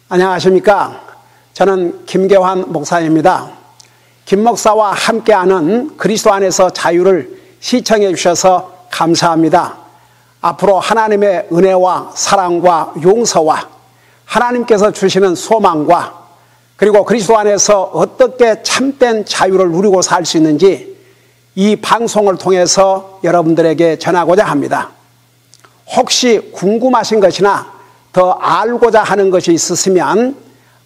안녕하십니까. 저는 김계환 목사입니다. 김 목사와 함께하는 그리스도 안에서 자유를 시청해 주셔서 감사합니다. 앞으로 하나님의 은혜와 사랑과 용서와 하나님께서 주시는 소망과 그리고 그리스도 안에서 어떻게 참된 자유를 누리고 살 수 있는지 이 방송을 통해서 여러분들에게 전하고자 합니다. 혹시 궁금하신 것이나 더 알고자 하는 것이 있으시면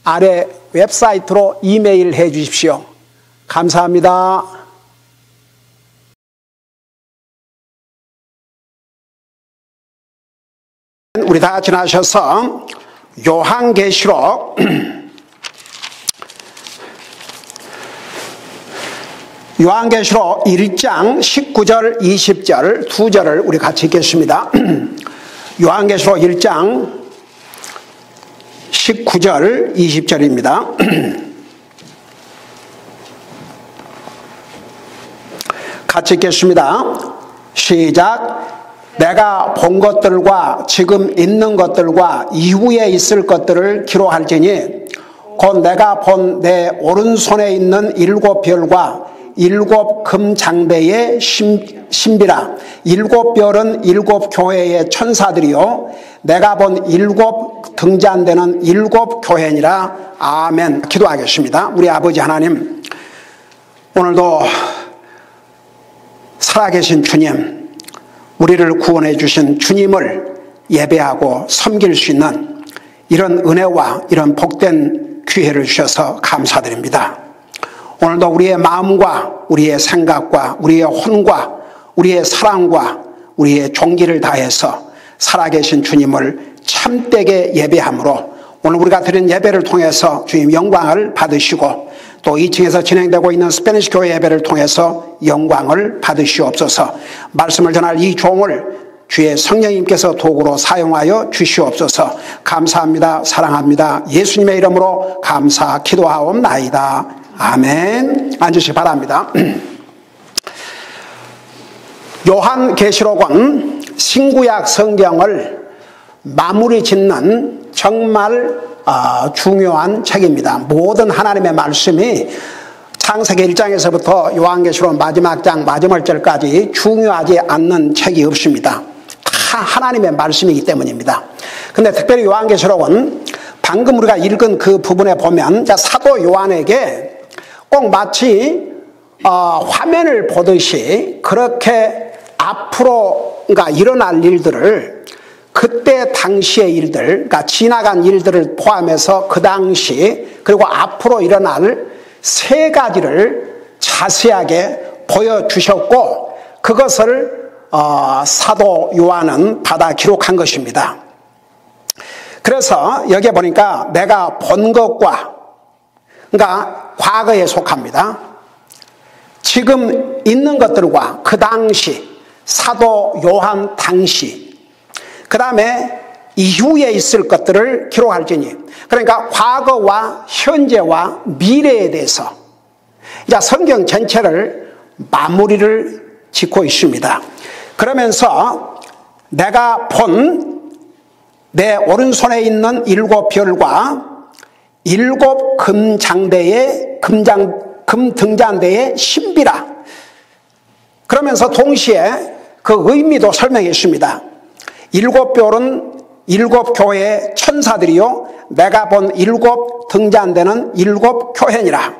아래 웹사이트로 이메일 해 주십시오. 감사합니다. 우리 다 같이 나셔서 요한계시록 1장 19절 20절 두 절을 우리 같이 읽겠습니다. 요한계시록 1장 19절 20절입니다. 같이 읽겠습니다. 시작. 내가 본 것들과 지금 있는 것들과 이후에 있을 것들을 기록할지니 곧 내가 본 내 오른손에 있는 7별과 7 금장대의 신비라. 7별은 7 교회의 천사들이요 내가 본 7 등잔대는 7 교회니라. 아멘. 기도하겠습니다. 우리 아버지 하나님, 오늘도 살아계신 주님, 우리를 구원해 주신 주님을 예배하고 섬길 수 있는 이런 은혜와 이런 복된 기회를 주셔서 감사드립니다. 오늘도 우리의 마음과 우리의 생각과 우리의 혼과 우리의 사랑과 우리의 종기를 다해서 살아계신 주님을 참되게 예배함으로 오늘 우리가 드린 예배를 통해서 주님 영광을 받으시고 또 2층에서 진행되고 있는 스페니시 교회 예배를 통해서 영광을 받으시옵소서. 말씀을 전할 이 종을 주의 성령님께서 도구로 사용하여 주시옵소서. 감사합니다. 사랑합니다. 예수님의 이름으로 감사 기도하옵나이다. 아멘. 앉으시기 바랍니다. 요한계시록은 신구약 성경을 마무리 짓는 정말 중요한 책입니다. 모든 하나님의 말씀이 창세기 1장에서부터 요한계시록 마지막 장 마지막 절까지 중요하지 않는 책이 없습니다. 다 하나님의 말씀이기 때문입니다. 근데 특별히 요한계시록은 방금 우리가 읽은 그 부분에 보면 사도 요한에게 꼭 마치 화면을 보듯이 그렇게 앞으로 일어날 일들을 그때 당시의 일들, 그러니까 지나간 일들을 포함해서 그 당시 그리고 앞으로 일어날 세 가지를 자세하게 보여주셨고 그것을 사도 요한은 받아 기록한 것입니다. 그래서 여기에 보니까 내가 본 것과, 그러니까 과거에 속합니다. 지금 있는 것들과 그 당시 사도 요한 당시, 그 다음에 이후에 있을 것들을 기록할지니, 그러니까 과거와 현재와 미래에 대해서 이제 성경 전체를 마무리를 짓고 있습니다. 그러면서 내가 본 내 오른손에 있는 7별과 7 금장대의 금등잔대의 신비라. 그러면서 동시에 그 의미도 설명했습니다. 7별은 7 교회의 천사들이요 내가 본 7 등잔대는 7 교회니라.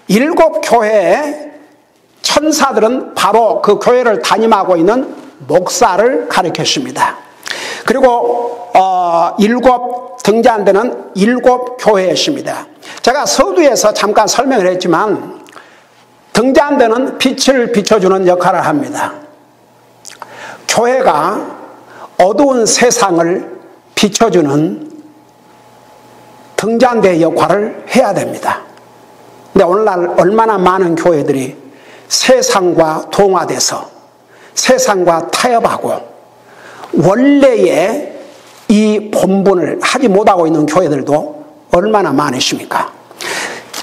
7 교회의 천사들은 바로 그 교회를 담임하고 있는 목사를 가리켰습니다. 그리고 7 등잔대는 7 교회였습니다. 제가 서두에서 잠깐 설명을 했지만 등잔대는 빛을 비춰주는 역할을 합니다. 교회가 어두운 세상을 비춰주는 등잔대 역할을 해야 됩니다. 근데 오늘날 얼마나 많은 교회들이 세상과 동화돼서 세상과 타협하고 원래의 이 본분을 하지 못하고 있는 교회들도 얼마나 많으십니까?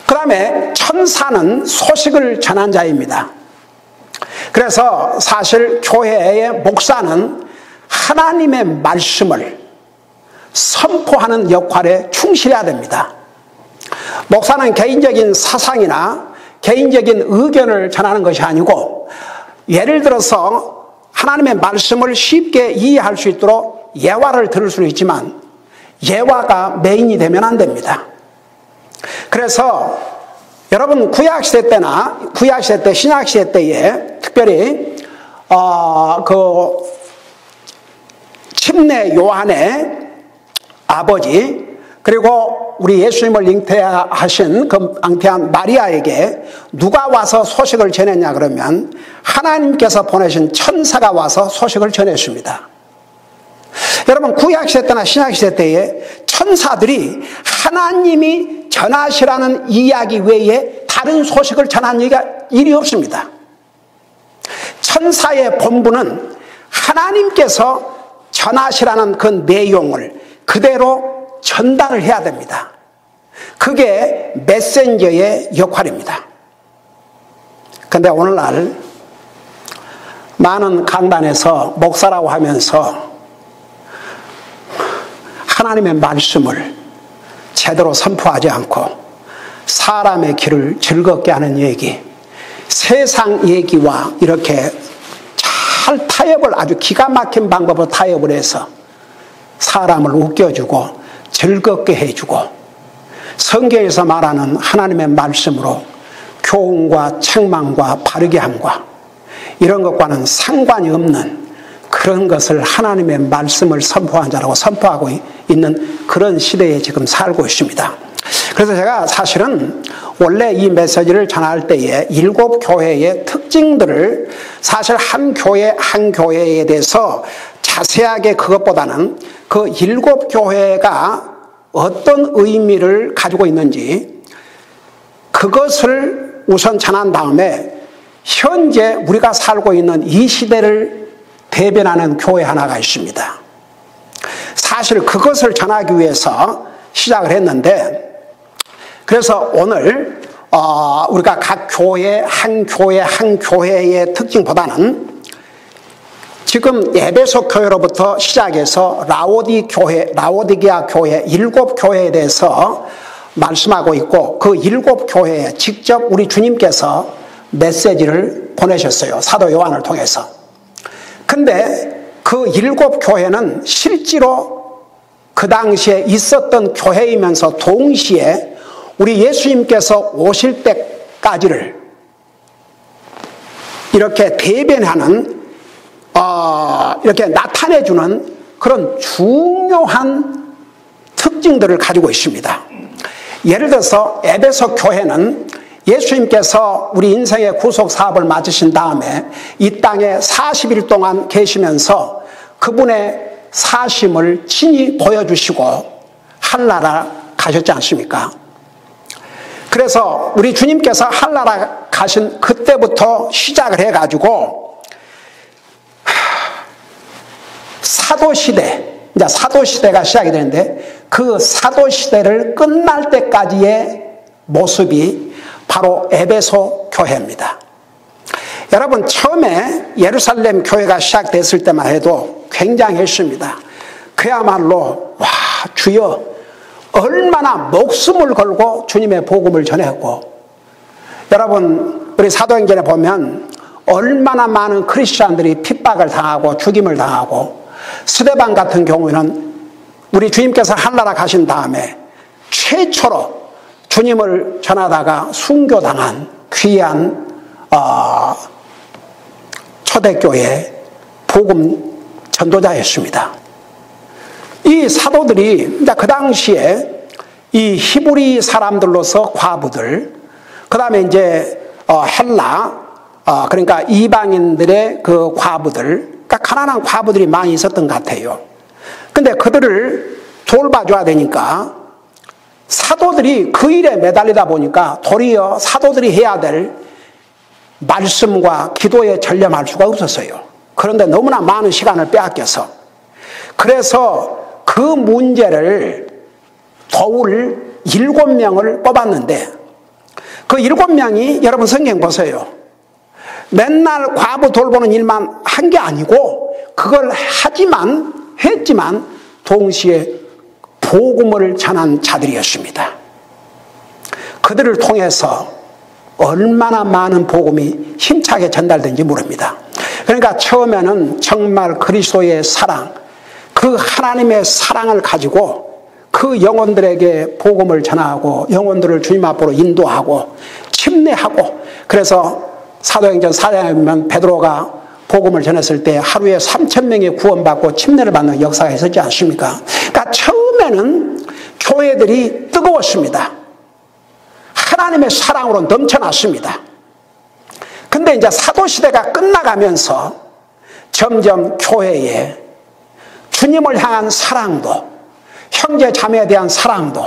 그 다음에 천사는 소식을 전한 자입니다. 그래서 사실 교회의 목사는 하나님의 말씀을 선포하는 역할에 충실해야 됩니다. 목사는 개인적인 사상이나 개인적인 의견을 전하는 것이 아니고, 예를 들어서 하나님의 말씀을 쉽게 이해할 수 있도록 예화를 들을 수는 있지만 예화가 메인이 되면 안 됩니다. 그래서 여러분 구약시대 때나 구약시대 때, 신약시대 때에 특별히 그 침례 요한의 아버지, 그리고 우리 예수님을 잉태하신 그 잉태한 마리아에게 누가 와서 소식을 전했냐 그러면 하나님께서 보내신 천사가 와서 소식을 전했습니다. 여러분 구약시대 때나 신약시대 때에 천사들이 하나님이 전하시라는 이야기 외에 다른 소식을 전한 일이 없습니다. 천사의 본분은 하나님께서 전하시라는 그 내용을 그대로 전달을 해야 됩니다. 그게 메신저의 역할입니다. 그런데 오늘날 많은 강단에서 목사라고 하면서 하나님의 말씀을 제대로 선포하지 않고 사람의 길을 즐겁게 하는 얘기, 세상 얘기와 이렇게 잘 타협을, 아주 기가 막힌 방법으로 타협을 해서 사람을 웃겨주고 즐겁게 해주고, 성경에서 말하는 하나님의 말씀으로 교훈과 책망과 바르게 함과 이런 것과는 상관이 없는 그런 것을 하나님의 말씀을 선포한 자라고 선포하고 있는 그런 시대에 지금 살고 있습니다. 그래서 제가 사실은 원래 이 메시지를 전할 때에 7 교회의 특징들을 사실 한 교회 한 교회에 대해서 자세하게 그것보다는 그 7 교회가 어떤 의미를 가지고 있는지 그것을 우선 전한 다음에 현재 우리가 살고 있는 이 시대를 대변하는 교회 하나가 있습니다. 사실 그것을 전하기 위해서 시작을 했는데, 그래서 오늘 우리가 각 교회 한 교회의 특징보다는 지금 에베소 교회로부터 시작해서 라오디게아 교회 7 교회에 대해서 말씀하고 있고, 그 7 교회에 직접 우리 주님께서 메시지를 보내셨어요. 사도 요한을 통해서. 근데 그 7 교회는 실제로 그 당시에 있었던 교회이면서 동시에 우리 예수님께서 오실 때까지를 이렇게 대변하는, 이렇게 나타내주는 그런 중요한 특징들을 가지고 있습니다. 예를 들어서 에베소 교회는 예수님께서 우리 인생의 구속 사업을 마치신 다음에 이 땅에 40일 동안 계시면서 그분의 사심을 친히 보여주시고 한나라 가셨지 않습니까? 그래서 우리 주님께서 한나라 가신 그때부터 시작을 해가지고 사도시대, 이제 사도시대가 시작이 되는데 그 사도시대를 끝날 때까지의 모습이 바로 에베소 교회입니다. 여러분 처음에 예루살렘 교회가 시작됐을 때만 해도 굉장했습니다. 그야말로 와 주여 얼마나 목숨을 걸고 주님의 복음을 전했고, 여러분 우리 사도행전에 보면 얼마나 많은 크리스찬들이 핍박을 당하고 죽임을 당하고, 스데반 같은 경우에는 우리 주님께서 한나라 가신 다음에 최초로 주님을 전하다가 순교당한 귀한 초대교회 복음 전도자였습니다. 이 사도들이 그 당시에 이 히브리 사람들로서 과부들, 그 다음에 이제 헬라, 그러니까 이방인들의 그 과부들, 그러니까 가난한 과부들이 많이 있었던 것 같아요. 근데 그들을 돌봐줘야 되니까 사도들이 그 일에 매달리다 보니까 도리어 사도들이 해야 될 말씀과 기도에 전념할 수가 없었어요. 그런데 너무나 많은 시간을 빼앗겨서, 그래서 그 문제를 도울 7명을 뽑았는데 그 7명이 여러분 성경 보세요. 맨날 과부 돌보는 일만 한 게 아니고 그걸 했지만 동시에 복음을 전한 자들이었습니다. 그들을 통해서 얼마나 많은 복음이 힘차게 전달된지 모릅니다. 그러니까 처음에는 정말 그리스도의 사랑, 그 하나님의 사랑을 가지고 그 영혼들에게 복음을 전하고 영혼들을 주님 앞으로 인도하고 침례하고, 그래서 사도행전 4장에 보면 베드로가 복음을 전했을 때 하루에 3,000명이 구원받고 침례를 받는 역사가 있었지 않습니까? 그러니까 처음에는 교회들이 뜨거웠습니다. 하나님의 사랑으로 넘쳐났습니다. 근데 이제 사도시대가 끝나가면서 점점 교회에 주님을 향한 사랑도, 형제 자매에 대한 사랑도,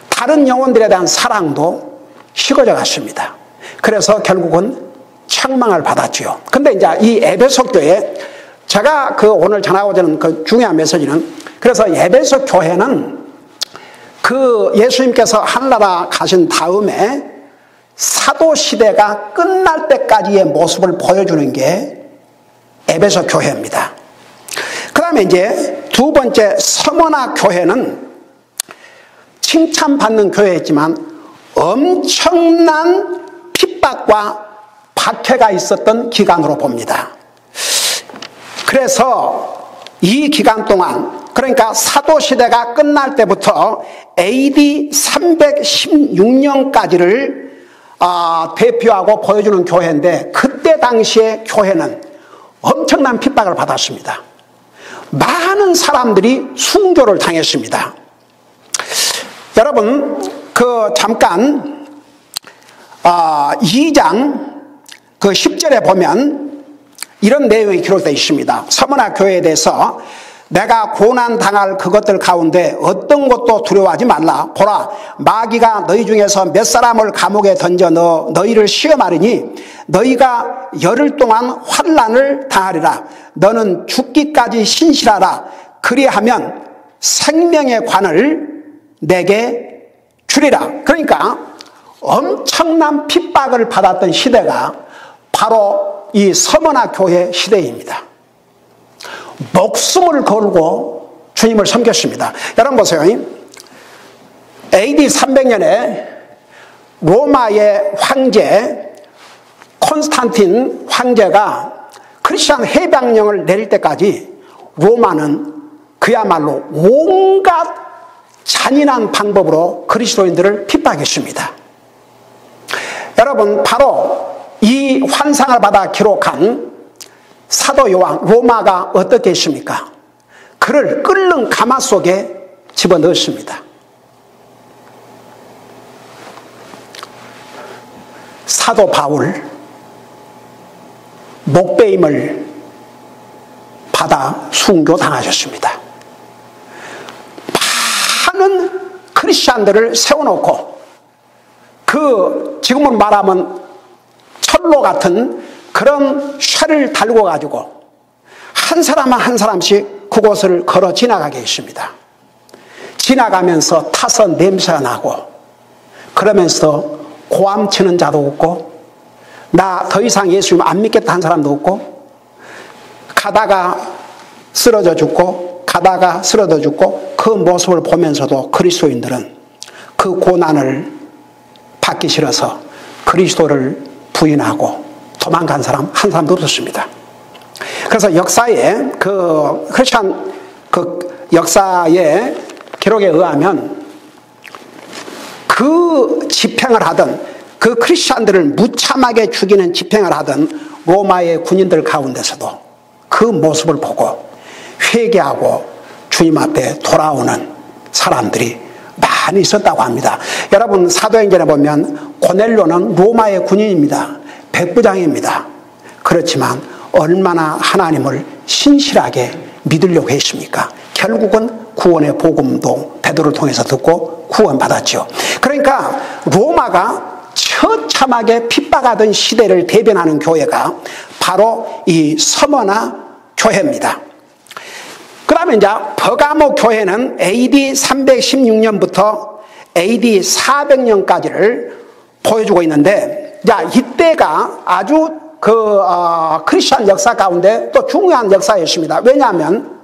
다른 영혼들에 대한 사랑도 식어져 갔습니다. 그래서 결국은 책망을 받았지요. 근데 이제 이 에베소 교회, 제가 오늘 전하고자 하는 그 중요한 메시지는, 그래서 에베소 교회는 그 예수님께서 하늘나라 가신 다음에 사도시대가 끝날 때까지의 모습을 보여주는 게 에베소 교회입니다. 그 다음에 이제 두 번째 서머나 교회는 칭찬받는 교회였지만 엄청난 핍박과 박해가 있었던 기간으로 봅니다. 그래서 이 기간 동안, 그러니까 사도시대가 끝날 때부터 AD 316년까지를 대표하고 보여주는 교회인데, 그때 당시의 교회는 엄청난 핍박을 받았습니다. 많은 사람들이 순교를 당했습니다. 여러분, 잠깐 2장 10절에 보면 이런 내용이 기록되어 있습니다. 서머나 교회에 대해서 내가 고난 당할 그것들 가운데 어떤 것도 두려워하지 말라. 보라, 마귀가 너희 중에서 몇 사람을 감옥에 던져 너희를 시험하리니 너희가 열흘 동안 환난을 당하리라. 너는 죽기까지 신실하라. 그리하면 생명의 관을 내게 주리라. 그러니까 엄청난 핍박을 받았던 시대가 바로 이 서머나 교회 시대입니다. 목숨을 걸고 주님을 섬겼습니다. 여러분 보세요. AD 300년에 로마의 황제 콘스탄틴 황제가 크리스천 해방령을 내릴 때까지 로마는 그야말로 온갖 잔인한 방법으로 그리스도인들을 핍박했습니다. 여러분, 바로 이 환상을 받아 기록한 사도 요한, 로마가 어떻게 했습니까? 그를 끓는 가마 속에 집어넣었습니다. 사도 바울, 목베임을 받아 순교당하셨습니다. 많은 크리스찬들을 세워놓고 지금은 말하면 철로 같은 그런 쇠를 달고 가지고 한 사람 한 사람씩 그곳을 걸어 지나가게 했습니다. 지나가면서 타서 냄새가 나고, 그러면서 고함 치는 자도 없고, 나 더 이상 예수님 안 믿겠다 한 사람도 없고, 가다가 쓰러져 죽고 가다가 쓰러져 죽고, 그 모습을 보면서도 그리스도인들은 그 고난을 받기 싫어서 그리스도를 부인하고 도망간 사람 한 사람도 없었습니다. 그래서 역사에 크리스천 역사의 기록에 의하면 그 집행을 하던, 그 크리스천들을 무참하게 죽이는 집행을 하던 로마의 군인들 가운데서도 그 모습을 보고 회개하고 주님 앞에 돌아오는 사람들이 많이 있었다고 합니다. 여러분, 사도행전에 보면 고넬료는 로마의 군인입니다. 백부장입니다. 그렇지만 얼마나 하나님을 신실하게 믿으려고 했습니까? 결국은 구원의 복음도 베드로를 통해서 듣고 구원받았죠. 그러니까 로마가 처참하게 핍박하던 시대를 대변하는 교회가 바로 이 서머나 교회입니다. 그 다음에 이제 버가모 교회는 AD 316년부터 AD 400년까지를 보여주고 있는데, 자, 이때가 아주 크리스천 역사 가운데 또 중요한 역사였습니다. 왜냐하면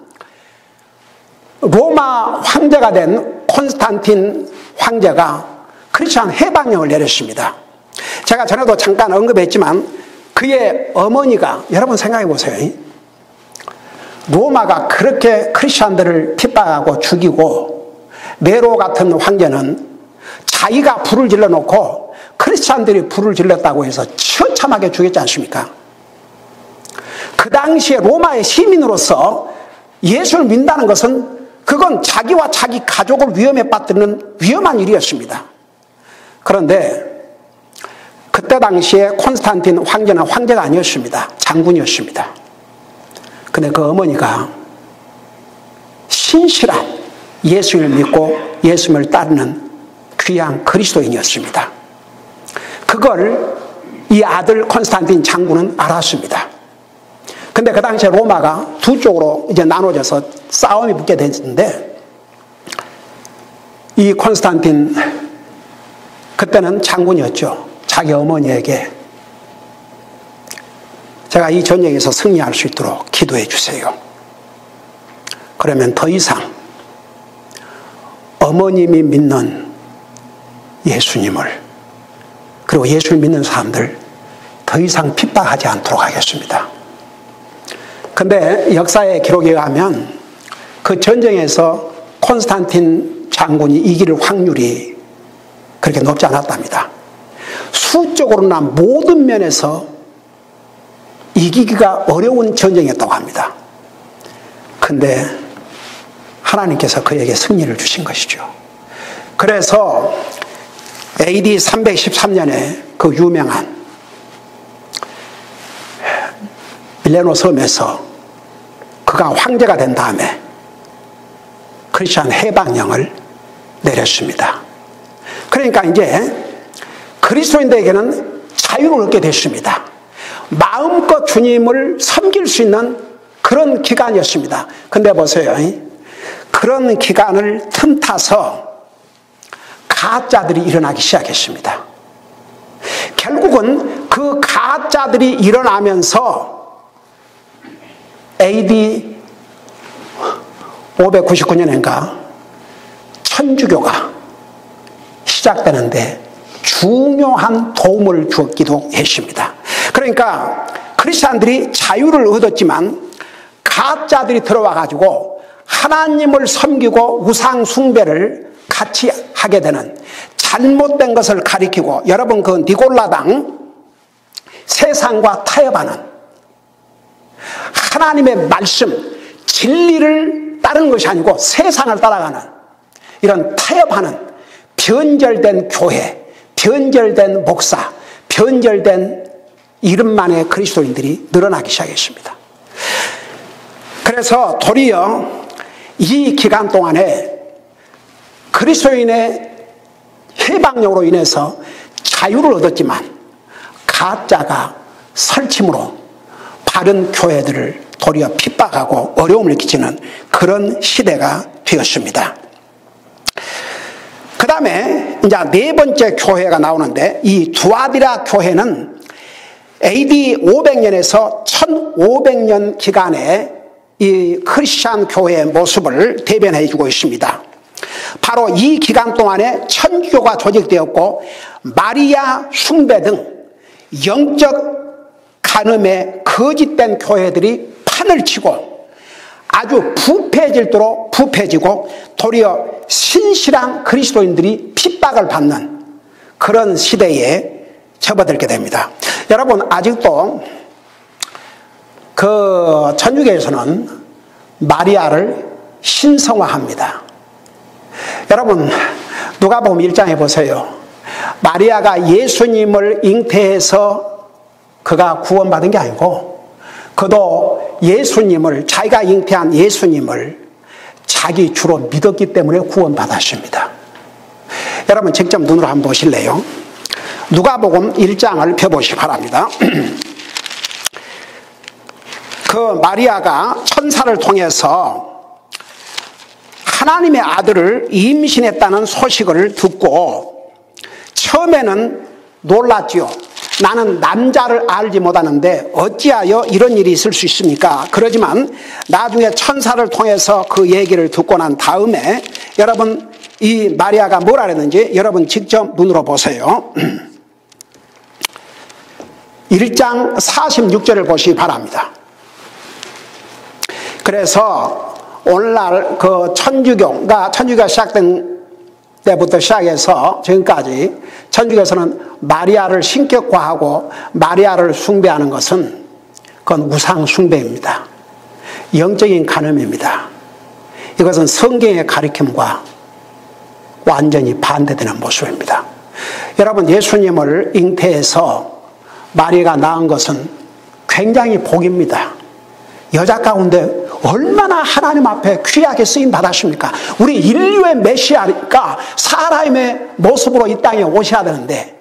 로마 황제가 된 콘스탄틴 황제가 크리스천 해방령을 내렸습니다. 제가 전에도 잠깐 언급했지만 그의 어머니가, 여러분 생각해 보세요. 로마가 그렇게 크리스천들을 핍박하고 죽이고 네로 같은 황제는 자기가 불을 질러놓고 크리스천들이 불을 질렀다고 해서 처참하게 죽였지 않습니까? 그 당시에 로마의 시민으로서 예수를 믿는다는 것은 그건 자기와 자기 가족을 위험에 빠뜨리는 위험한 일이었습니다. 그런데 그때 당시에 콘스탄틴 황제는 황제가 아니었습니다. 장군이었습니다. 근데 그 어머니가 신실한 예수를 믿고 예수를 따르는 귀한 그리스도인이었습니다. 그걸 이 아들 콘스탄틴 장군은 알았습니다. 근데 그 당시에 로마가 두 쪽으로 이제 나눠져서 싸움이 붙게 됐는데, 이 콘스탄틴, 그때는 장군이었죠. 자기 어머니에게 제가 이 전쟁에서 승리할 수 있도록 기도해 주세요. 그러면 더 이상 어머님이 믿는 예수님을, 그리고 예수를 믿는 사람들 더 이상 핍박하지 않도록 하겠습니다. 근데 역사의 기록에 의하면 그 전쟁에서 콘스탄틴 장군이 이길 확률이 그렇게 높지 않았답니다. 수적으로나 모든 면에서 이기기가 어려운 전쟁이었다고 합니다. 근데 하나님께서 그에게 승리를 주신 것이죠. 그래서 AD 313년에 그 유명한 밀레노 섬에서 그가 황제가 된 다음에 크리스천 해방령을 내렸습니다. 그러니까 이제 그리스도인들에게는 자유를 얻게 됐습니다. 마음껏 주님을 섬길 수 있는 그런 기간이었습니다. 근데 보세요. 그런 기간을 틈타서 가짜들이 일어나기 시작했습니다. 결국은 그 가짜들이 일어나면서 AD 599년인가 천주교가 시작되는데 중요한 도움을 주었기도 했습니다. 그러니까 크리스찬들이 자유를 얻었지만 가짜들이 들어와 가지고 하나님을 섬기고 우상 숭배를 같이 하게 되는 잘못된 것을 가리키고, 여러분 그 니골라당, 세상과 타협하는, 하나님의 말씀 진리를 따르는 것이 아니고 세상을 따라가는 이런 타협하는 변절된 교회, 변절된 목사, 변절된 이름만의 그리스도인들이 늘어나기 시작했습니다. 그래서 도리어 이 기간 동안에 그리스도인의 해방령으로 인해서 자유를 얻었지만 가짜가 설침으로 바른 교회들을 도리어 핍박하고 어려움을 끼치는 그런 시대가 되었습니다. 그 다음에 이제 네 번째 교회가 나오는데, 이 두아디라 교회는 AD 500년에서 1500년 기간에 이 크리스찬 교회의 모습을 대변해 주고 있습니다. 바로 이 기간 동안에 천주교가 조직되었고 마리아 숭배 등 영적 간음에 거짓된 교회들이 판을 치고 아주 부패질도록 부패지고 도리어 신실한 그리스도인들이 핍박을 받는 그런 시대에 접어들게 됩니다. 여러분, 아직도 그 천주교에서는 마리아를 신성화합니다. 여러분, 누가복음 1장에 보세요. 마리아가 예수님을 잉태해서 그가 구원받은 게 아니고, 그도 예수님을, 자기가 잉태한 예수님을 자기 주로 믿었기 때문에 구원받았습니다. 여러분 직접 눈으로 한번 보실래요? 누가복음 1장을 펴보시기 바랍니다. 그 마리아가 천사를 통해서 하나님의 아들을 임신했다는 소식을 듣고 처음에는 놀랐지요. 나는 남자를 알지 못하는데 어찌하여 이런 일이 있을 수 있습니까? 그러지만 나중에 천사를 통해서 그 얘기를 듣고 난 다음에 여러분 이 마리아가 뭐라 그랬는지 여러분 직접 눈으로 보세요. 1장 46절을 보시기 바랍니다. 그래서 오늘날 그 천주교가 시작된 때부터 시작해서 지금까지 천주교에서는 마리아를 신격화하고 마리아를 숭배하는 것은 그건 우상 숭배입니다. 영적인 간음입니다. 이것은 성경의 가르침과 완전히 반대되는 모습입니다. 여러분, 예수님을 잉태해서 마리아가 낳은 것은 굉장히 복입니다. 여자 가운데 얼마나 하나님 앞에 귀하게 쓰임 받았습니까? 우리 인류의 메시아니까 사람의 모습으로 이 땅에 오셔야 되는데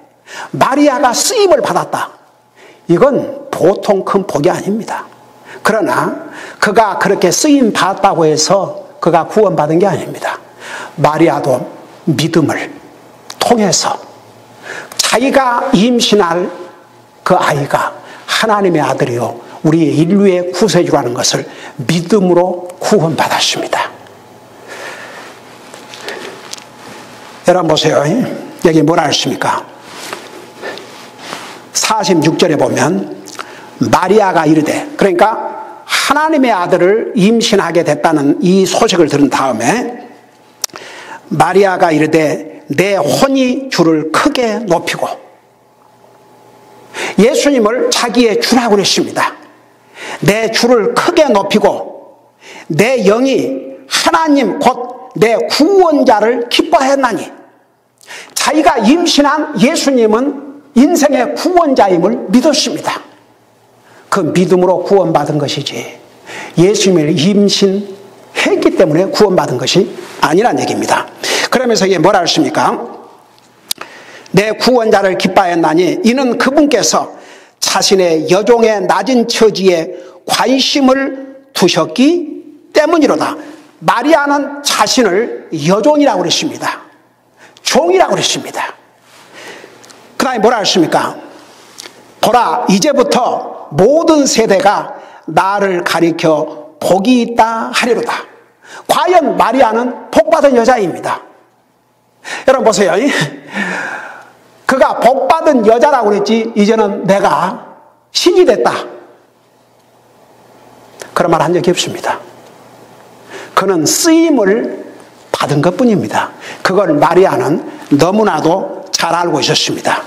마리아가 쓰임을 받았다. 이건 보통 큰 복이 아닙니다. 그러나 그가 그렇게 쓰임 받았다고 해서 그가 구원받은 게 아닙니다. 마리아도 믿음을 통해서 자기가 임신할 그 아이가 하나님의 아들이요 우리 인류의 구세주라는 것을 믿음으로 구원받았습니다. 여러분 보세요. 여기 뭐라 했습니까? 46절에 보면 마리아가 이르되, 그러니까 하나님의 아들을 임신하게 됐다는 이 소식을 들은 다음에 마리아가 이르되 내 혼이 주를 크게 높이고, 예수님을 자기의 주라고 그랬습니다. 내 주를 크게 높이고 내 영이 하나님 곧 내 구원자를 기뻐했나니, 자기가 임신한 예수님은 인생의 구원자임을 믿었습니다. 그 믿음으로 구원받은 것이지 예수님을 임신했기 때문에 구원받은 것이 아니란 얘기입니다. 그러면서 이게 뭐라 했습니까? 내 구원자를 기뻐했나니 이는 그분께서 자신의 여종의 낮은 처지에 관심을 두셨기 때문이로다. 마리아는 자신을 여종이라고 그랬습니다. 종이라고 그랬습니다. 그 다음에 뭐라 했습니까? 보라, 이제부터 모든 세대가 나를 가리켜 복이 있다 하리로다. 과연 마리아는 복받은 여자입니다. 여러분 보세요. 그가 복받은 여자라고 그랬지 이제는 내가 신이 됐다, 그런 말 한 적이 없습니다. 그는 쓰임을 받은 것뿐입니다. 그걸 마리아는 너무나도 잘 알고 있었습니다.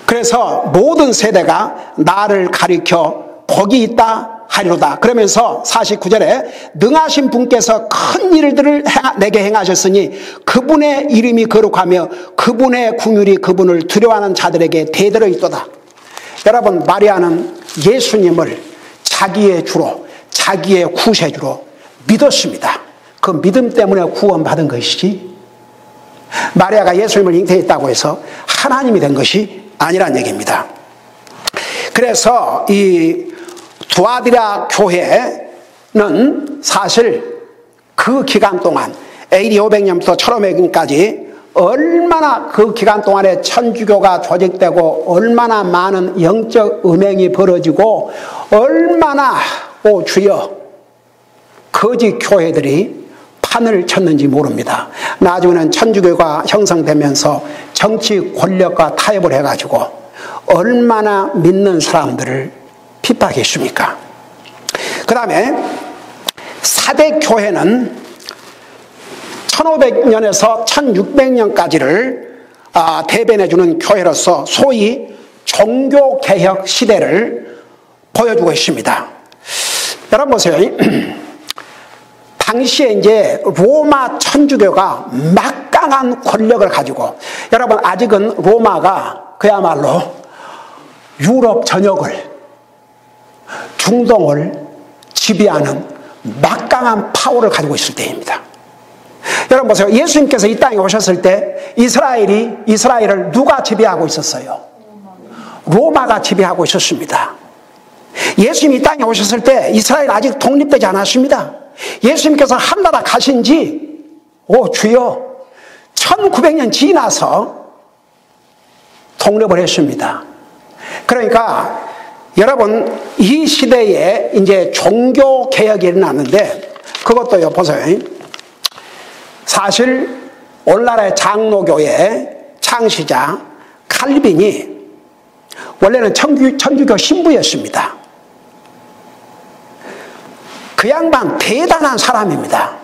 그래서 모든 세대가 나를 가리켜 복이 있다 하리로다. 그러면서 49절에 능하신 분께서 큰 일들을 내게 행하셨으니 그분의 이름이 거룩하며 그분의 긍휼이 그분을 두려워하는 자들에게 대대로 있도다. 여러분, 마리아는 예수님을 자기의 주로, 자기의 구세주로 믿었습니다. 그 믿음 때문에 구원받은 것이지 마리아가 예수님을 잉태했다고 해서 하나님이 된 것이 아니란 얘기입니다. 그래서 이 두아디라 교회는 사실 그 기간 동안 AD 500년부터 1500년까지 얼마나 그 기간 동안에 천주교가 조직되고 얼마나 많은 영적 음행이 벌어지고 얼마나 주여 거짓 교회들이 판을 쳤는지 모릅니다. 나중에는 천주교가 형성되면서 정치 권력과 타협을 해가지고 얼마나 믿는 사람들을 핍박했습니까? 그 다음에 사대 교회는 1500년에서 1600년까지를 대변해주는 교회로서 소위 종교개혁 시대를 보여주고 있습니다. 여러분 보세요. 당시에 이제 로마 천주교가 막강한 권력을 가지고, 여러분 아직은 로마가 그야말로 유럽 전역을, 중동을 지배하는 막강한 파워를 가지고 있을 때입니다. 여러분 보세요. 예수님께서 이 땅에 오셨을 때 이스라엘을 누가 지배하고 있었어요? 로마가 지배하고 있었습니다. 예수님이 이 땅에 오셨을 때 이스라엘 아직 독립되지 않았습니다. 예수님께서 한나라 가신 지 주여 1900년 지나서 독립을 했습니다. 그러니까 여러분, 이 시대에 이제 종교 개혁이 일어났는데, 그것도요, 보세요. 사실 오늘날의 장로교의 창시자 칼빈이 원래는 천주교 신부였습니다. 그 양반 대단한 사람입니다.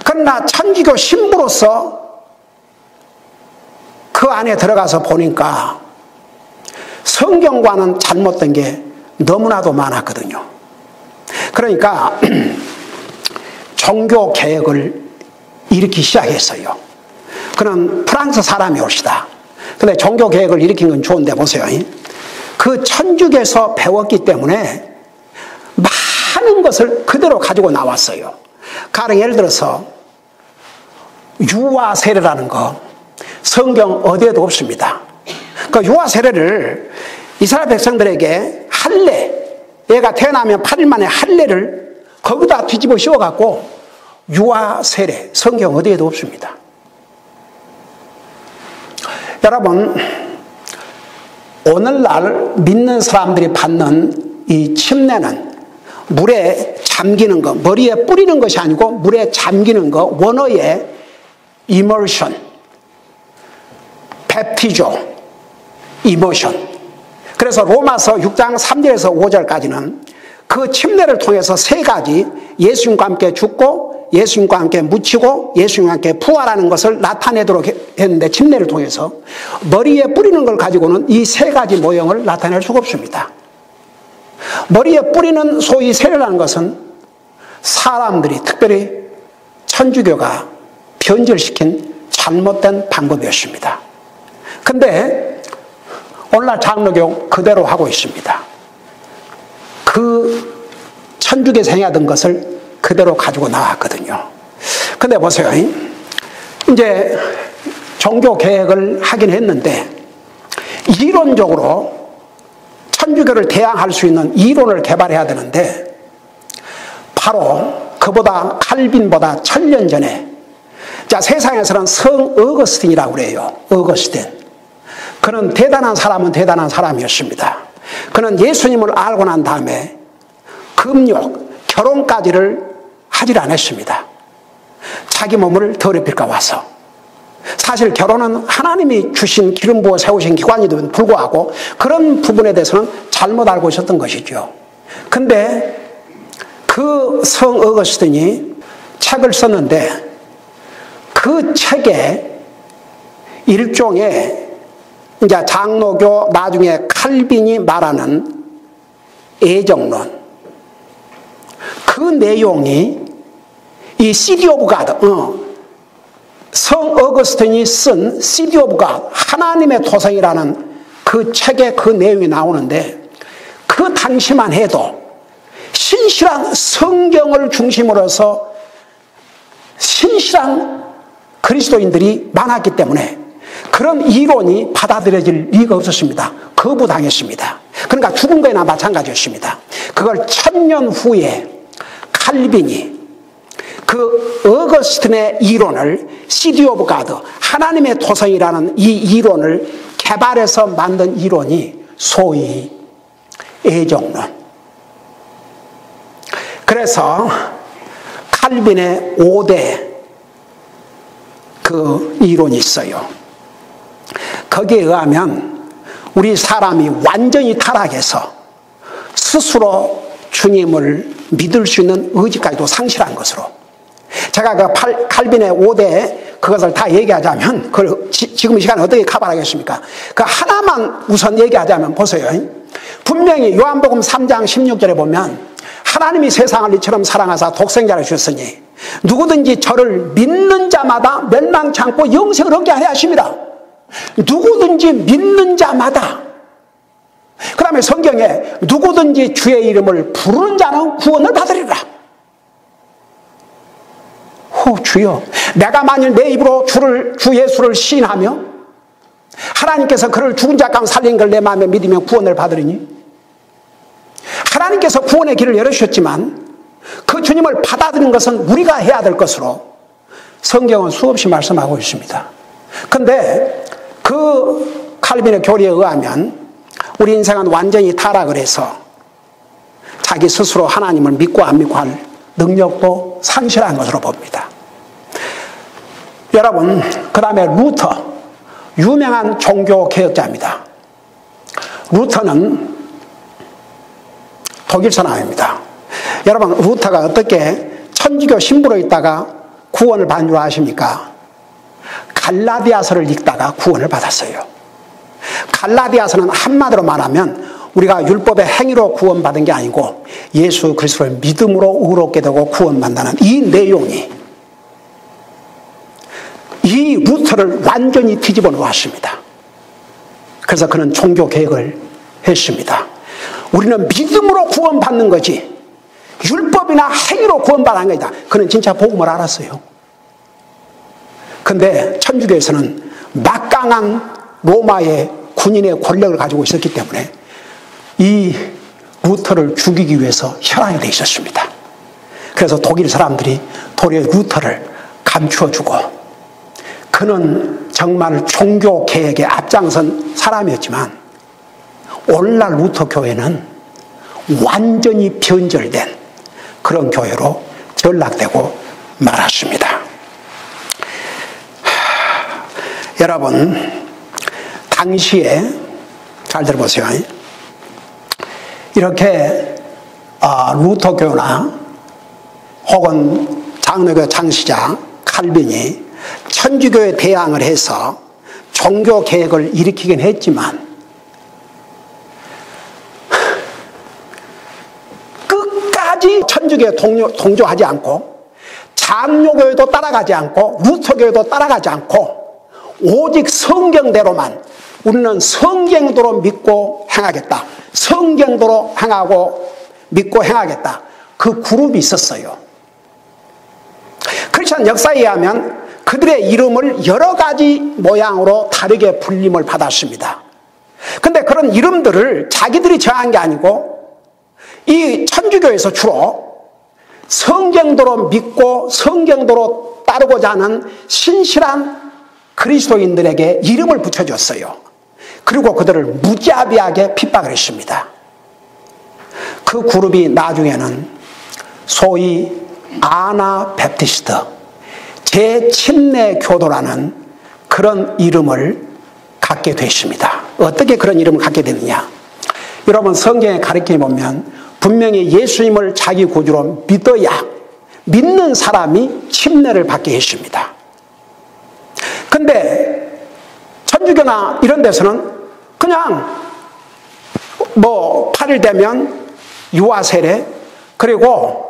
그러나 천주교 신부로서 그 안에 들어가서 보니까 성경과는 잘못된 게 너무나도 많았거든요. 그러니까 종교 개혁을 일으키기 시작했어요. 그는 프랑스 사람이 옵시다. 근데 종교 개혁을 일으킨 건 좋은데 보세요. 그 천주교에서 배웠기 때문에 많은 것을 그대로 가지고 나왔어요. 가령 예를 들어서 유아 세례라는 거 성경 어디에도 없습니다. 그 유아 세례를 이스라엘 백성들에게 할례, 얘가 태어나면 8일 만에 할례를 거기다 뒤집어 씌워갖고 유아 세례, 성경 어디에도 없습니다. 여러분, 오늘날 믿는 사람들이 받는 이 침례는 물에 잠기는 거, 머리에 뿌리는 것이 아니고 물에 잠기는 거, 원어의 immersion, baptizo, immersion. 그래서 로마서 6장 3절에서 5절까지는 그 침례를 통해서 세 가지, 예수님과 함께 죽고 예수님과 함께 묻히고 예수님과 함께 부활하는 것을 나타내도록 했는데, 침례를 통해서 머리에 뿌리는 걸 가지고는 이 세 가지 모형을 나타낼 수가 없습니다. 머리에 뿌리는 소위 세례라는 것은 사람들이, 특별히 천주교가 변절시킨 잘못된 방법이었습니다. 근데 오늘날 장로교 그대로 하고 있습니다. 그 천주교에서 행하던 것을 그대로 가지고 나왔거든요. 근데 보세요. 이제 종교 개혁을 하긴 했는데, 이론적으로 천주교를 대항할 수 있는 이론을 개발해야 되는데, 바로 그보다 칼빈보다 1000년 전에, 자, 세상에서는 성 어거스틴이라고 그래요. 어거스틴. 그는 대단한 사람은 대단한 사람이었습니다. 그는 예수님을 알고 난 다음에 금욕, 결혼까지를 하질 않았습니다. 자기 몸을 더럽힐까 봐서. 사실 결혼은 하나님이 주신 기름 부어 세우신 기관임에도 불구하고 그런 부분에 대해서는 잘못 알고 있었던 것이죠. 근데 그 성 어거스틴이 책을 썼는데, 그 책에 일종의 이제 장로교 나중에 칼빈이 말하는 애정론, 그 내용이 이 시티 오브 가드, 성 어거스틴이 쓴 시티 오브 가드, 하나님의 토성이라는 그 책에 그 내용이 나오는데, 그 당시만 해도 신실한 성경을 중심으로서 신실한 그리스도인들이 많았기 때문에 그런 이론이 받아들여질 리가 없었습니다. 거부당했습니다. 그러니까 죽은 거나 마찬가지였습니다. 그걸 1000년 후에 칼빈이 그 어거스틴의 이론을 시티 오브 가드, 하나님의 토성이라는 이 이론을 개발해서 만든 이론이 소위 애정론. 그래서 칼빈의 5대 그 이론이 있어요. 거기에 의하면 우리 사람이 완전히 타락해서 스스로 주님을 믿을 수 있는 의지까지도 상실한 것으로, 제가 그 칼빈의 5대 그것을 다 얘기하자면, 그걸 지금 이 시간에 어떻게 커버하겠습니까? 그 하나만 우선 얘기하자면 보세요. 분명히 요한복음 3장 16절에 보면 하나님이 세상을 이처럼 사랑하사 독생자를 주셨으니 누구든지 저를 믿는 자마다 멸망치 않고 영생을 얻게 하려 하십니다. 누구든지 믿는 자마다. 그 다음에 성경에 누구든지 주의 이름을 부르는 자는 구원을 받으리라. 주여, 내가 만일 내 입으로 주 예수를 시인하며 하나님께서 그를 죽은 자 가운데 살린 걸 내 마음에 믿으면 구원을 받으리니, 하나님께서 구원의 길을 열어주셨지만 그 주님을 받아들이는 것은 우리가 해야 될 것으로 성경은 수없이 말씀하고 있습니다. 그런데 그 칼빈의 교리에 의하면 우리 인생은 완전히 타락을 해서 자기 스스로 하나님을 믿고 안 믿고 할 능력도 상실한 것으로 봅니다. 여러분, 그 다음에 루터, 유명한 종교개혁자입니다. 루터는 독일 사람입니다. 여러분, 루터가 어떻게 천주교 신부로 있다가 구원을 받은 줄 아십니까? 갈라디아서를 읽다가 구원을 받았어요. 갈라디아서는 한마디로 말하면 우리가 율법의 행위로 구원받은 게 아니고 예수 그리스도를 믿음으로 의롭게 되고 구원받는다는 이 내용이 이 루터를 완전히 뒤집어 놓았습니다. 그래서 그는 종교개혁을 했습니다. 우리는 믿음으로 구원받는 거지 율법이나 행위로 구원받는 것이다. 그는 진짜 복음을 알았어요. 근데 천주교에서는 막강한 로마의 군인의 권력을 가지고 있었기 때문에 이 루터를 죽이기 위해서 혈안이 되어 있었습니다. 그래서 독일 사람들이 도리어 루터를 감추어주고, 그는 정말 종교개혁에 앞장선 사람이었지만 오늘날 루터 교회는 완전히 변절된 그런 교회로 전락되고 말았습니다. 여러분, 당시에 잘 들어보세요. 이렇게 루터 교나 혹은 장로교 창시자 칼빈이 천주교에 대항을 해서 종교 개혁을 일으키긴 했지만 끝까지 천주교에 동조하지 않고 장로교에도 따라가지 않고 루터교에도 따라가지 않고 오직 성경대로만, 우리는 성경대로 믿고 행하겠다, 성경대로 행하고 믿고 행하겠다, 그 그룹이 있었어요. 크리스천 역사에 의하면 그들의 이름을 여러 가지 모양으로 다르게 불림을 받았습니다. 근데 그런 이름들을 자기들이 정한 게 아니고 이 천주교에서 주로 성경대로 믿고 성경대로 따르고자 하는 신실한 그리스도인들에게 이름을 붙여줬어요. 그리고 그들을 무자비하게 핍박을 했습니다. 그 그룹이 나중에는 소위 아나베프티스트, 제침례교도라는 그런 이름을 갖게 됐습니다. 어떻게 그런 이름을 갖게 됐느냐? 여러분, 성경에 가르침에 보면 분명히 예수님을 자기 구주로 믿어야 믿는 사람이 침례를 받게 했습니다. 근데 천주교나 이런 데서는 그냥 8일 되면 유아세례, 그리고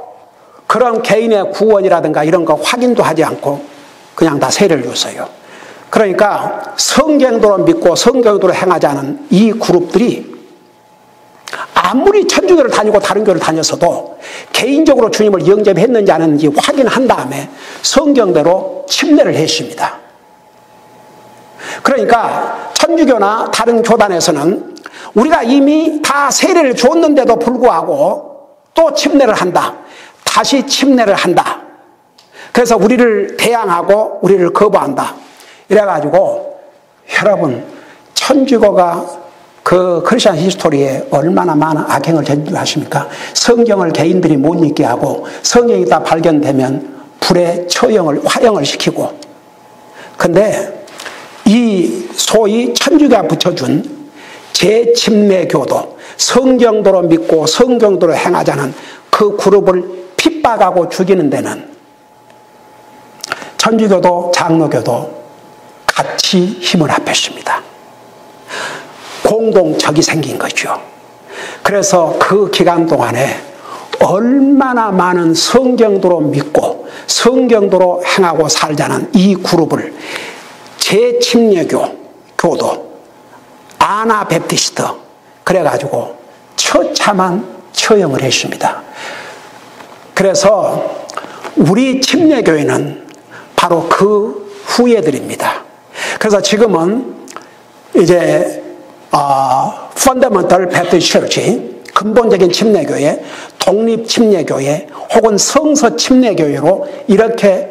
그런 개인의 구원이라든가 이런 거 확인도 하지 않고 그냥 다 세례를 줬어요. 그러니까 성경대로 믿고 성경대로 행하지 않은 이 그룹들이 아무리 천주교를 다니고 다른 교를 다녔어도 개인적으로 주님을 영접했는지 안 했는지 확인한 다음에 성경대로 침례를 했습니다. 그러니까 천주교나 다른 교단에서는 우리가 이미 다 세례를 줬는데도 불구하고 또 침례를 한다, 다시 침례를 한다, 그래서 우리를 대항하고 우리를 거부한다, 이래가지고 여러분, 천주교가 그 크리스천 히스토리에 얼마나 많은 악행을 저지른 줄 아십니까? 성경을 개인들이 못 읽게 하고 성경이 다 발견되면 불에 화형을 시키고. 근데 이 소위 천주교가 붙여준 제침례교도, 성경대로 믿고 성경대로 행하자는 그 그룹을 핍박하고 죽이는 데는 천주교도 장로교도 같이 힘을 합했습니다. 공동적이 생긴 거죠. 그래서 그 기간 동안에 얼마나 많은 성경대로 믿고 성경대로 행하고 살자는 이 그룹을 제침례교도, 아나베프티스트, 그래가지고 처참한 처형을 했습니다. 그래서 우리 침례교회는 바로 그 후예들입니다. 그래서 지금은 이제 Fundamental Baptist Church, 근본적인 침례교회, 독립 침례교회 혹은 성서 침례교회로 이렇게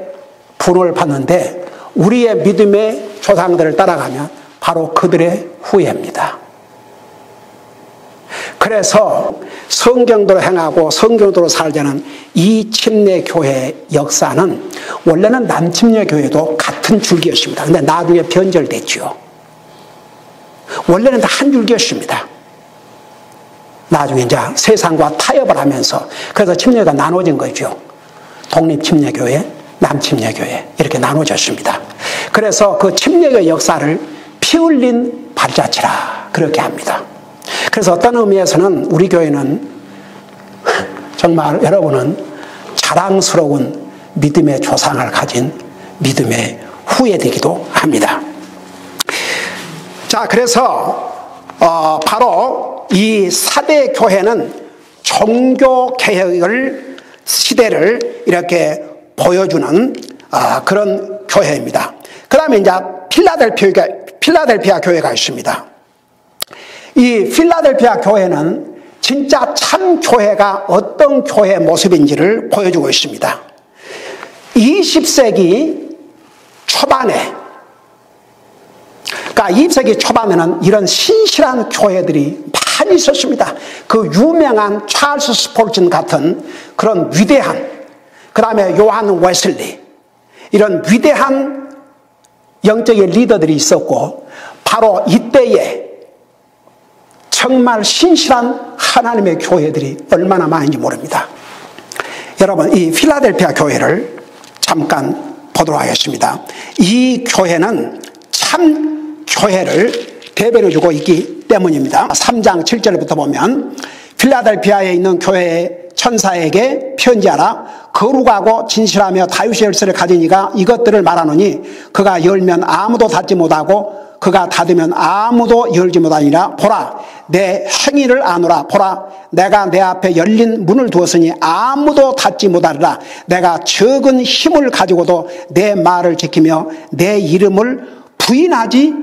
분을 받는데, 우리의 믿음의 조상들을 따라가면 바로 그들의 후예입니다. 그래서 성경대로 행하고 성경대로 살자는 이 침례교회의 역사는 원래는 남침례교회도 같은 줄기였습니다. 근데 나중에 변절됐죠. 원래는 다 한 줄기였습니다. 나중에 이제 세상과 타협을 하면서 그래서 침례가 나눠진 거죠. 독립침례교회, 남침례교회 이렇게 나눠졌습니다. 그래서 그 침례의 역사를 피 흘린 발자취라 그렇게 합니다. 그래서 어떤 의미에서는 우리 교회는 정말 여러분은 자랑스러운 믿음의 조상을 가진 믿음의 후예되기도 합니다. 자, 그래서 바로 이 사대 교회는 종교 개혁을 시대를 이렇게 보여주는 그런 교회입니다. 그 다음에 이제 필라델피아 교회가 있습니다. 이 필라델피아 교회는 진짜 참 교회가 어떤 교회의 모습인지를 보여주고 있습니다. 20세기 초반에, 그러니까 20세기 초반에는 이런 신실한 교회들이 많이 있었습니다. 그 유명한 찰스 스폴튼 같은 그런 위대한, 그 다음에 요한 웨슬리, 이런 위대한 영적인 리더들이 있었고, 바로 이때에 정말 신실한 하나님의 교회들이 얼마나 많은지 모릅니다. 여러분, 이 필라델피아 교회를 잠깐 보도록 하겠습니다. 이 교회는 참 교회를 대변해주고 있기 때문입니다. 3장 7절부터 보면 필라델피아에 있는 교회의 천사에게 편지하라. 거룩하고 진실하며 다윗의 열쇠를 가진 이가 이것들을 말하노니 그가 열면 아무도 닫지 못하고 그가 닫으면 아무도 열지 못하니라. 보라, 내 행위를 아노라. 보라, 내가 내 앞에 열린 문을 두었으니 아무도 닫지 못하리라. 내가 적은 힘을 가지고도 내 말을 지키며 내 이름을 부인하지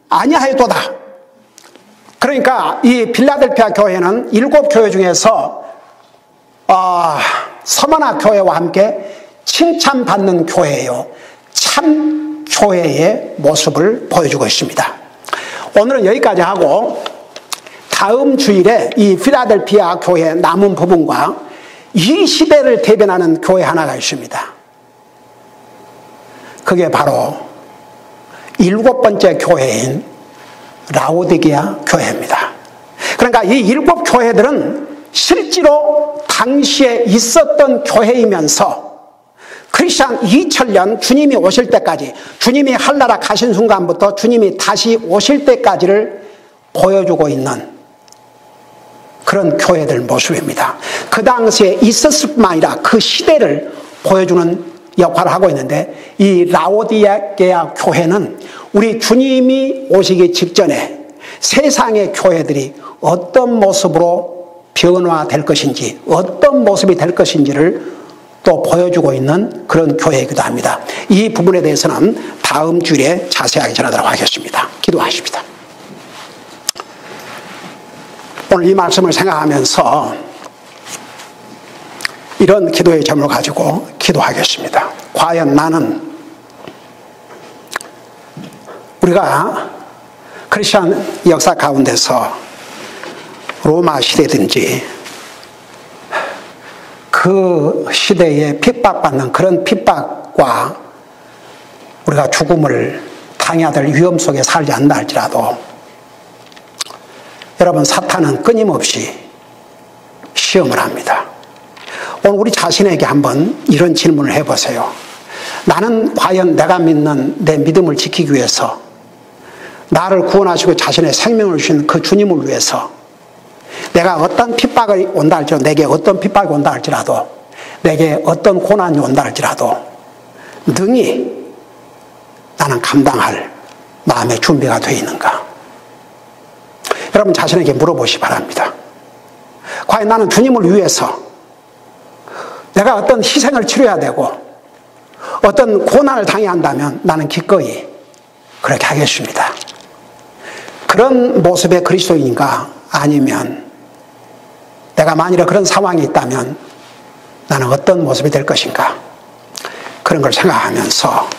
아니하였도다. 그러니까 이 필라델피아 교회는 7교회 중에서 서머나 교회와 함께 칭찬받는 교회예요. 참 교회의 모습을 보여주고 있습니다. 오늘은 여기까지 하고 다음 주일에 이 필라델피아 교회 남은 부분과 이 시대를 대변하는 교회 하나가 있습니다. 그게 바로 7번째 교회인 라오디게아 교회입니다. 그러니까 이 7교회들은 실제로 당시에 있었던 교회이면서 크리스천 2000년 주님이 오실 때까지, 주님이 할나라 가신 순간부터 주님이 다시 오실 때까지를 보여주고 있는 그런 교회들 모습입니다. 그 당시에 있었을 뿐만 아니라 그 시대를 보여주는 역할을 하고 있는데, 이 라오디게아 교회는 우리 주님이 오시기 직전에 세상의 교회들이 어떤 모습으로 변화될 것인지, 어떤 모습이 될 것인지를 또 보여주고 있는 그런 교회이기도 합니다. 이 부분에 대해서는 다음 주에 자세하게 전하도록 하겠습니다. 기도하십니다. 오늘 이 말씀을 생각하면서 이런 기도의 점을 가지고 기도하겠습니다. 과연 나는 우리가 크리스천 역사 가운데서 로마 시대든지 그 시대에 핍박받는 그런 핍박과 우리가 죽음을 당해야 될 위험 속에 살지 않는다 할지라도, 여러분, 사탄은 끊임없이 시험을 합니다. 오늘 우리 자신에게 한번 이런 질문을 해보세요. 나는 과연 내가 믿는 내 믿음을 지키기 위해서, 나를 구원하시고 자신의 생명을 주신 그 주님을 위해서 내가 어떤 핍박이 온다 할지라도, 내게 어떤 핍박이 온다 할지라도, 내게 어떤 고난이 온다 할지라도 능히 나는 감당할 마음의 준비가 되어 있는가? 여러분 자신에게 물어보시기 바랍니다. 과연 나는 주님을 위해서 내가 어떤 희생을 치러야 되고 어떤 고난을 당해야 한다면 나는 기꺼이 그렇게 하겠습니다. 그런 모습의 그리스도인인가? 아니면 내가 만일에 그런 상황이 있다면 나는 어떤 모습이 될 것인가? 그런 걸 생각하면서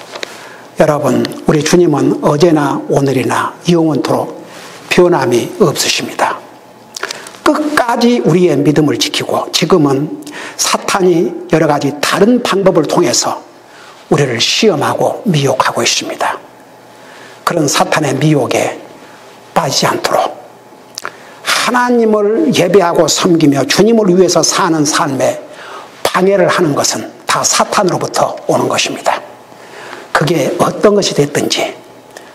여러분, 우리 주님은 어제나 오늘이나 영원토록 변함이 없으십니다. 끝까지 우리의 믿음을 지키고 지금은 사탄이 여러 가지 다른 방법을 통해서 우리를 시험하고 미혹하고 있습니다. 그런 사탄의 미혹에 빠지지 않도록 하나님을 예배하고 섬기며 주님을 위해서 사는 삶에 방해를 하는 것은 다 사탄으로부터 오는 것입니다. 그게 어떤 것이 됐든지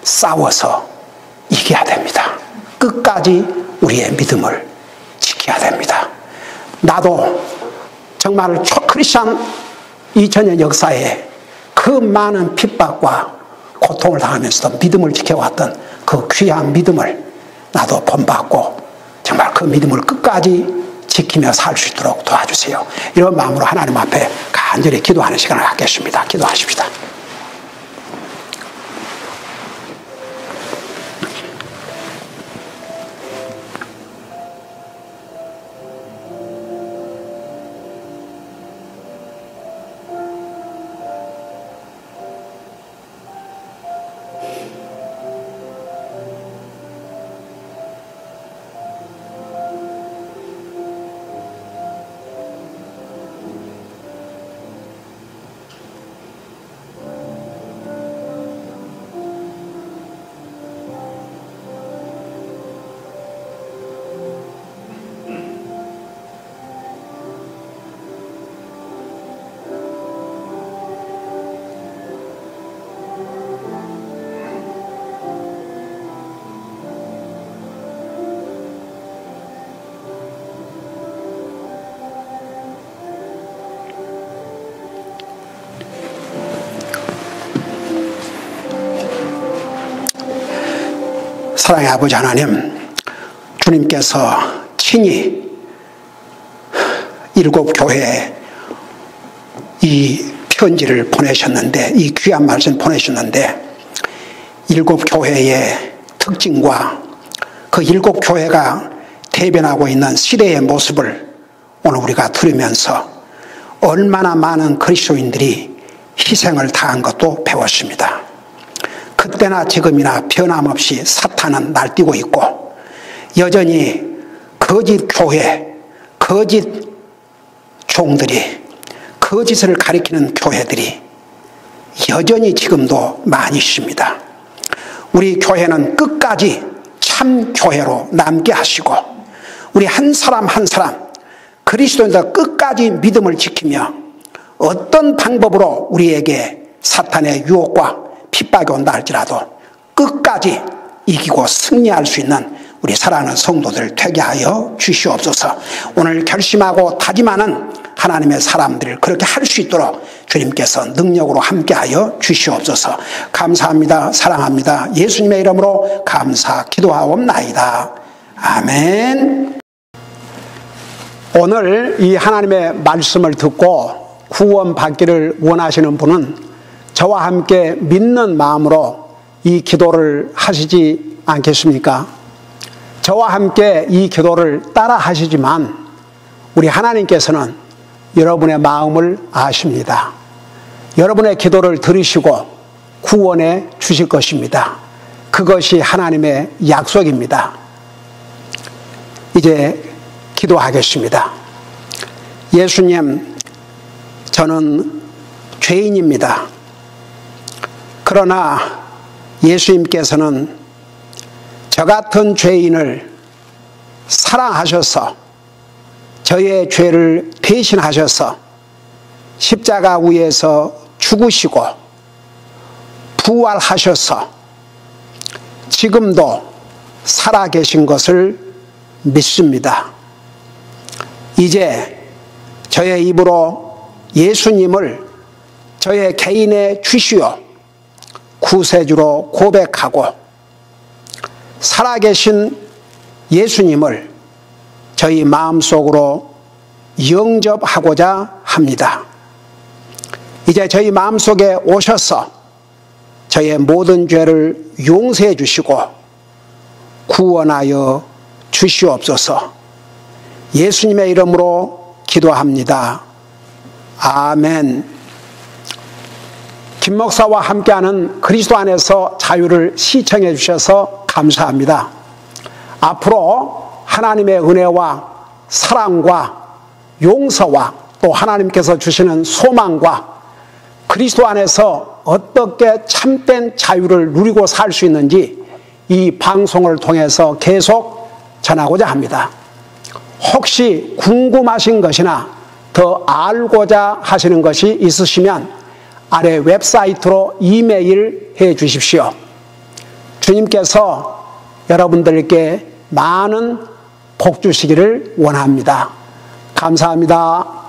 싸워서 이겨야 됩니다. 끝까지 우리의 믿음을 지켜야 됩니다. 나도 정말 초크리스찬 2000년 역사에 그 많은 핍박과 고통을 당하면서도 믿음을 지켜왔던 그 귀한 믿음을 나도 본받고 정말 그 믿음을 끝까지 지키며 살 수 있도록 도와주세요. 이런 마음으로 하나님 앞에 간절히 기도하는 시간을 갖겠습니다. 기도하십시다. 사랑의 아버지 하나님, 주님께서 친히 7 교회에 이 편지를 보내셨는데, 이 귀한 말씀 보내셨는데 7 교회의 특징과 그 7 교회가 대변하고 있는 시대의 모습을 오늘 우리가 들으면서 얼마나 많은 그리스도인들이 희생을 당한 것도 배웠습니다. 그때나 지금이나 변함없이 사탄은 날뛰고 있고 여전히 거짓 교회, 거짓 종들이, 거짓을 가리키는 교회들이 여전히 지금도 많이 있습니다. 우리 교회는 끝까지 참 교회로 남게 하시고 우리 한 사람 한 사람 그리스도인들 끝까지 믿음을 지키며 어떤 방법으로 우리에게 사탄의 유혹과 핍박이 온다 할지라도 끝까지 이기고 승리할 수 있는 우리 사랑하는 성도들 되게 하여 주시옵소서. 오늘 결심하고 다짐하는 하나님의 사람들 그렇게 할 수 있도록 주님께서 능력으로 함께하여 주시옵소서. 감사합니다. 사랑합니다. 예수님의 이름으로 감사 기도하옵나이다. 아멘. 오늘 이 하나님의 말씀을 듣고 구원받기를 원하시는 분은 저와 함께 믿는 마음으로 이 기도를 하시지 않겠습니까? 저와 함께 이 기도를 따라 하시지만 우리 하나님께서는 여러분의 마음을 아십니다. 여러분의 기도를 들으시고 구원해 주실 것입니다. 그것이 하나님의 약속입니다. 이제 기도하겠습니다. 예수님, 저는 죄인입니다. 그러나 예수님께서는 저 같은 죄인을 사랑하셔서 저의 죄를 대신하셔서 십자가 위에서 죽으시고 부활하셔서 지금도 살아계신 것을 믿습니다. 이제 저의 입으로 예수님을 저의 개인의 주시오 구세주로 고백하고 살아계신 예수님을 저희 마음속으로 영접하고자 합니다. 이제 저희 마음속에 오셔서 저의 모든 죄를 용서해 주시고 구원하여 주시옵소서. 예수님의 이름으로 기도합니다. 아멘. 김 목사와 함께하는 그리스도 안에서 자유를 시청해 주셔서 감사합니다. 앞으로 하나님의 은혜와 사랑과 용서와 또 하나님께서 주시는 소망과 그리스도 안에서 어떻게 참된 자유를 누리고 살 수 있는지 이 방송을 통해서 계속 전하고자 합니다. 혹시 궁금하신 것이나 더 알고자 하시는 것이 있으시면 아래 웹사이트로 이메일 해 주십시오. 주님께서 여러분들께 많은 복 주시기를 원합니다. 감사합니다.